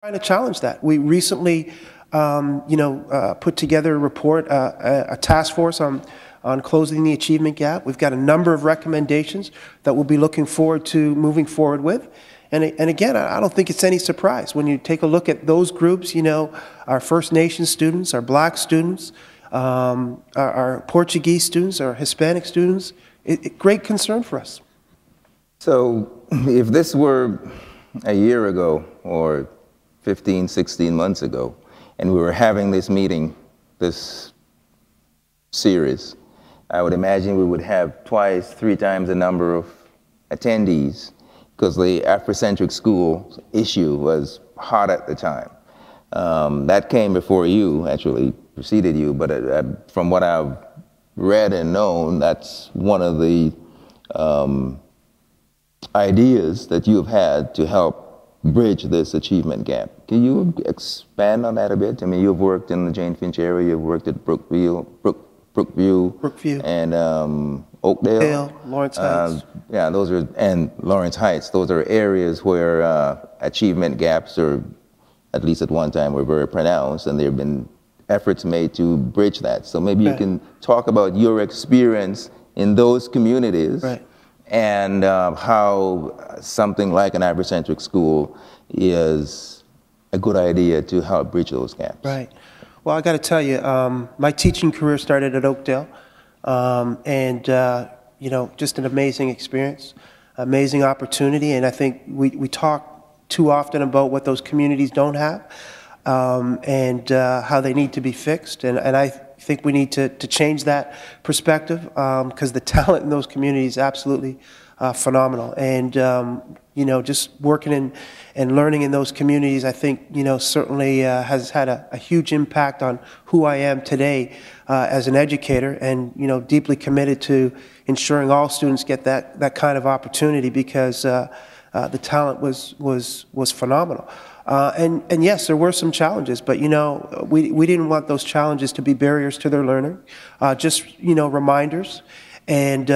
Trying to challenge that. We recently, put together a report, a task force on closing the achievement gap. We've got a number of recommendations that we'll be looking forward to moving forward with. And again, I don't think it's any surprise when you take a look at those groups. Our First Nation students, our Black students, our Portuguese students, our Hispanic students. Great concern for us. So, if this were a year ago or 15, 16 months ago, and we were having this meeting, this series, I would imagine we would have twice, 3 times the number of attendees, because the Afrocentric school issue was hot at the time. That came before you, actually preceded you, but from what I've read and known, that's one of the ideas that you've had to help bridge this achievement gap. Can you expand on that a bit? I mean, you've worked in the Jane Finch area, you've worked at Brookview, and Oakdale, Lawrence Heights. Yeah, and Lawrence Heights. Those are areas where achievement gaps, or at least at one time, were very pronounced, and there have been efforts made to bridge that. So maybe you can talk about your experience in those communities. Right. And how something like an Afrocentric school is a good idea to help bridge those gaps. Right. Well, I got to tell you, my teaching career started at Oakdale, just an amazing experience, amazing opportunity, and I think we talk too often about what those communities don't have, and how they need to be fixed, and I think we need to change that perspective, because the talent in those communities is absolutely phenomenal. And just working and learning in those communities, I think certainly has had a huge impact on who I am today as an educator, and deeply committed to ensuring all students get that kind of opportunity, because the talent was phenomenal. And yes, there were some challenges, but we didn't want those challenges to be barriers to their learning. Just reminders, and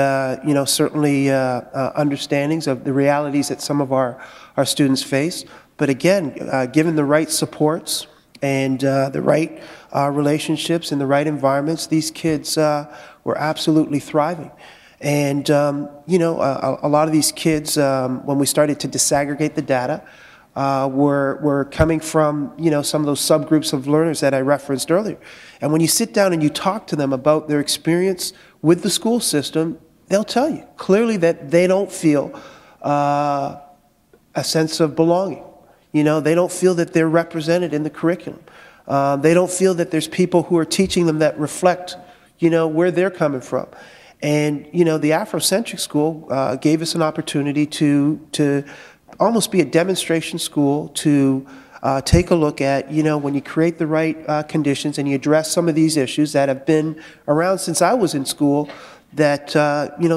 certainly understandings of the realities that some of our students face. But again, given the right supports and the right relationships and the right environments, these kids were absolutely thriving. And a lot of these kids, when we started to disaggregate the data, were coming from some of those subgroups of learners that I referenced earlier. And when you sit down and you talk to them about their experience with the school system, they'll tell you clearly that they don't feel a sense of belonging. They don't feel that they're represented in the curriculum. They don't feel that there's people who are teaching them that reflect where they're coming from. And the Afrocentric school gave us an opportunity to almost be a demonstration school to take a look at, when you create the right conditions and you address some of these issues that have been around since I was in school, that,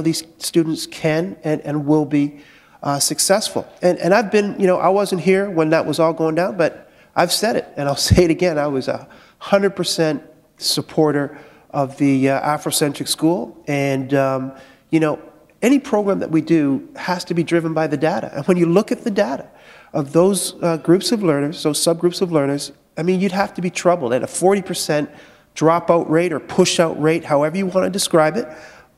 these students can and will be successful. And I've been, I wasn't here when that was all going down, but I've said it, and I'll say it again. I was 100% supporter of the Afrocentric school, and, any program that we do has to be driven by the data. And when you look at the data of those groups of learners, those subgroups of learners, I mean, you'd have to be troubled. At a 40% dropout rate or push-out rate, however you want to describe it,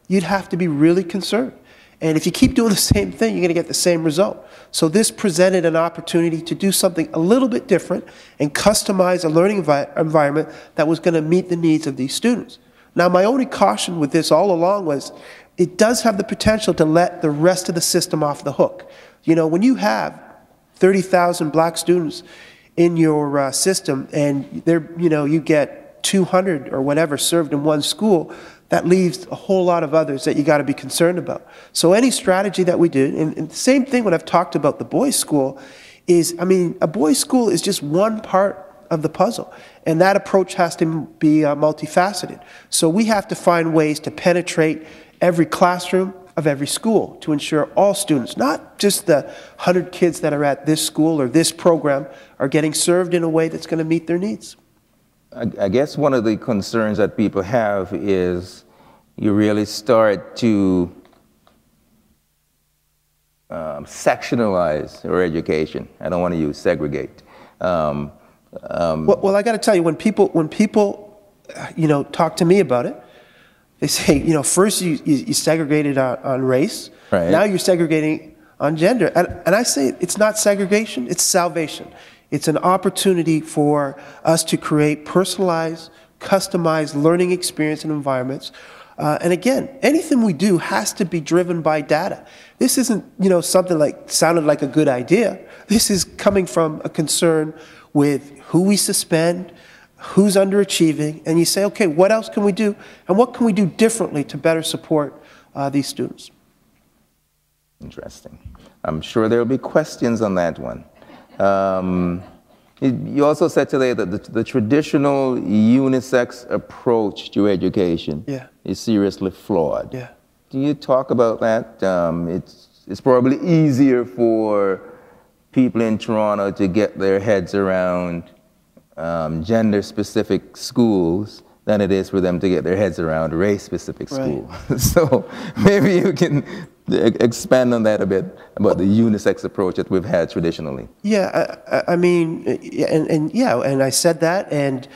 you'd have to be really concerned. And if you keep doing the same thing, you're going to get the same result. So this presented an opportunity to do something a little bit different and customize a learning environment that was going to meet the needs of these students. Now, my only caution with this all along was it does have the potential to let the rest of the system off the hook. When you have 30,000 black students in your system, and you get 200 or whatever served in one school, that leaves a whole lot of others that you got to be concerned about. So any strategy that we do, and the same thing when I've talked about the boys' school, is, a boys' school is just one part of the puzzle, and that approach has to be multifaceted. So we have to find ways to penetrate every classroom of every school to ensure all students, not just the 100 kids that are at this school or this program, are getting served in a way that's going to meet their needs. I guess one of the concerns that people have is you really start to sectionalize your education. I don't want to use segregate, Well, I got to tell you, when people, talk to me about it, they say, first you segregated on race, Right. now you're segregating on gender, and I say it's not segregation, it's salvation. It's an opportunity for us to create personalized, customized learning experience and environments. And again, anything we do has to be driven by data. This isn't, something sounded like a good idea. This is coming from a concern with who we suspend, who's underachieving, and you say, okay, what else can we do, and what can we do differently to better support these students? Interesting. I'm sure there will be questions on that one. You also said today that the traditional unisex approach to education is seriously flawed. Yeah. Do you talk about that? It's probably easier for people in Toronto to get their heads around gender-specific schools than it is for them to get their heads around race-specific schools. Right. So maybe you can expand on that a bit, about the unisex approach that we've had traditionally. Yeah, I mean, and I said that, and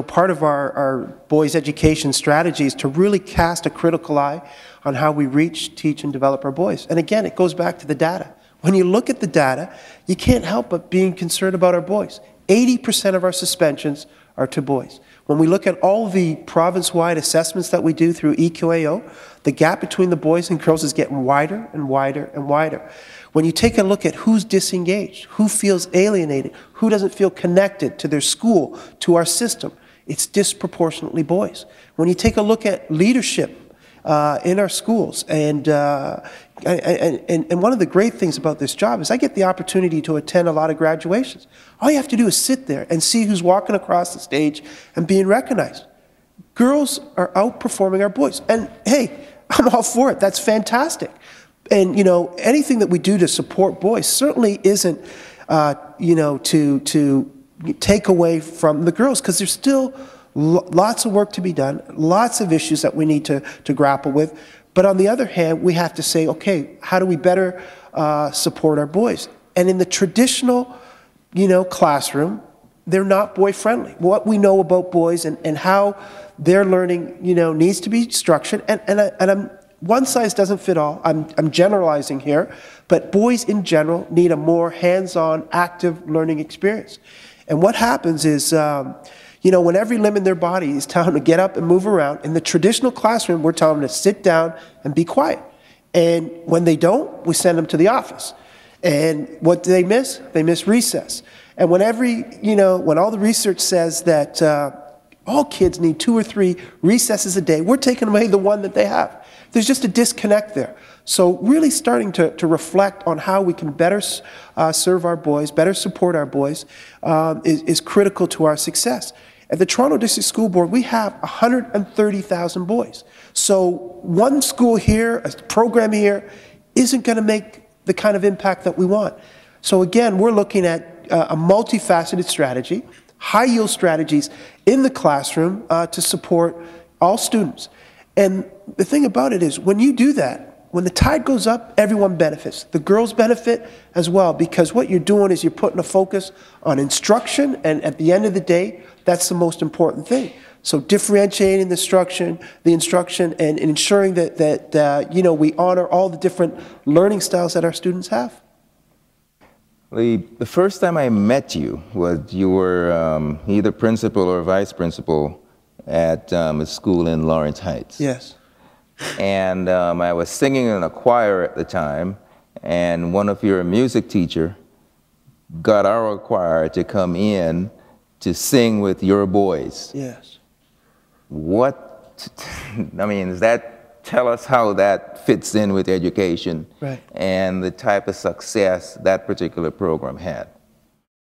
part of our boys' education strategy is to really cast a critical eye on how we reach, teach, and develop our boys. And again, it goes back to the data. When you look at the data, you can't help but being concerned about our boys. 80% of our suspensions are to boys. When we look at all the province-wide assessments that we do through EQAO, the gap between the boys and girls is getting wider and wider and wider. When you take a look at who's disengaged, who feels alienated, who doesn't feel connected to their school, to our system, it's disproportionately boys. When you take a look at leadership in our schools, and one of the great things about this job is I get the opportunity to attend a lot of graduations. All you have to do is sit there and see who's walking across the stage and being recognized. Girls are outperforming our boys. And hey, I'm all for it. That's fantastic. And, anything that we do to support boys certainly isn't, to take away from the girls, because there's still lots of work to be done, lots of issues that we need to grapple with. But on the other hand, we have to say, okay, how do we better support our boys? And in the traditional, classroom, they're not boy-friendly. What we know about boys and how their learning, needs to be structured, and one size doesn't fit all. I'm generalizing here, but boys in general need a more hands-on, active learning experience. And what happens is, when every limb in their body is telling them to get up and move around, in the traditional classroom, we're telling them to sit down and be quiet. And when they don't, we send them to the office. And what do they miss? They miss recess. And when when all the research says that all kids need 2 or 3 recesses a day, we're taking away the one that they have. There's just a disconnect there. So really starting to reflect on how we can better serve our boys, better support our boys, is critical to our success. At the Toronto District School Board, we have 130,000 boys. So one school here, a program here, isn't going to make the kind of impact that we want. So again, we're looking at a multifaceted strategy, high-yield strategies in the classroom to support all students. And the thing about it is, when you do that, when the tide goes up, everyone benefits. The girls benefit as well, because what you're doing is you're putting a focus on instruction, and at the end of the day, that's the most important thing. So differentiating the instruction and ensuring that we honor all the different learning styles that our students have. The first time I met you was you were either principal or vice principal at a school in Lawrence Heights. Yes. And I was singing in a choir at the time, and one of your music teacher got our choir to come in to sing with your boys. Yes. Does that tell us how that fits in with education, right, and the type of success that particular program had?